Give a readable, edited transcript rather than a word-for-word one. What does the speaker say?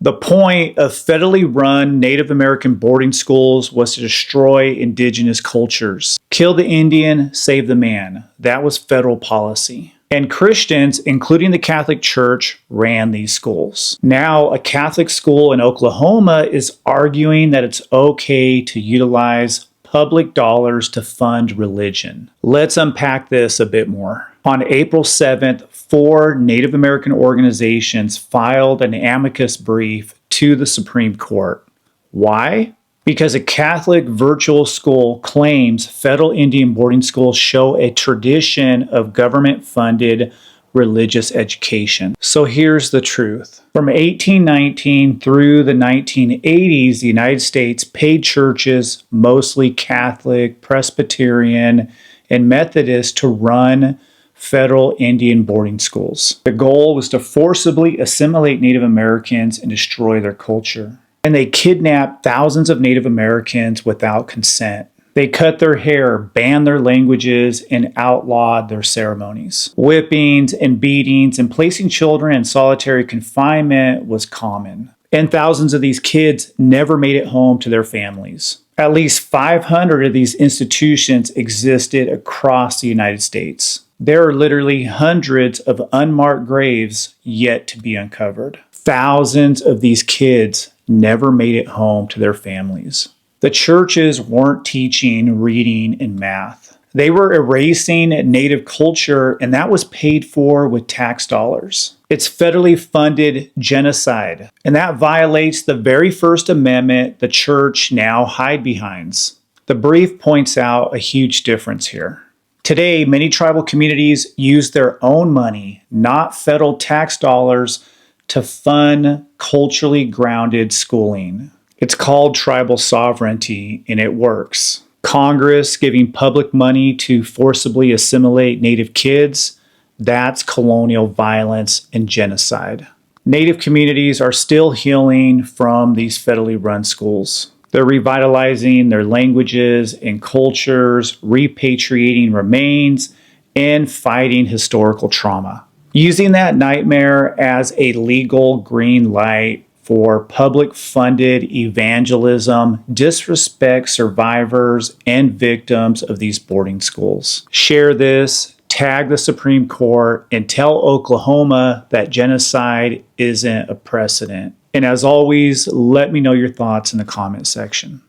The point of federally run Native American boarding schools was to destroy indigenous cultures. Kill the Indian, save the man. That was federal policy. And Christians, including the Catholic Church, ran these schools. Now, a Catholic school in Oklahoma is arguing that it's okay to utilize public dollars to fund religion. Let's unpack this a bit more. On April 7th, 4 Native American organizations filed an amicus brief to the Supreme Court. Why? Because a Catholic virtual school claims federal Indian boarding schools show a tradition of government-funded religious education. So here's the truth. From 1819 through the 1980s, the United States paid churches, mostly Catholic, Presbyterian, and Methodist, to run federal Indian boarding schools. The goal was to forcibly assimilate Native Americans and destroy their culture. And they kidnapped thousands of Native Americans without consent. They cut their hair, banned their languages, and outlawed their ceremonies. Whippings and beatings and placing children in solitary confinement was common. And thousands of these kids never made it home to their families. At least 500 of these institutions existed across the United States. There are literally hundreds of unmarked graves yet to be uncovered. Thousands of these kids never made it home to their families. The churches weren't teaching reading and math. They were erasing Native culture, and that was paid for with tax dollars. It's federally funded genocide, and that violates the very First Amendment the church now hide behind. The brief points out a huge difference here. Today, many tribal communities use their own money, not federal tax dollars, to fund culturally grounded schooling. It's called tribal sovereignty, and it works. Congress giving public money to forcibly assimilate Native kids, that's colonial violence and genocide. Native communities are still healing from these federally run schools. They're revitalizing their languages and cultures, repatriating remains, and fighting historical trauma. Using that nightmare as a legal green light for public-funded evangelism disrespects survivors and victims of these boarding schools. Share this, tag the Supreme Court, and tell Oklahoma that genocide isn't a precedent. And as always, let me know your thoughts in the comment section.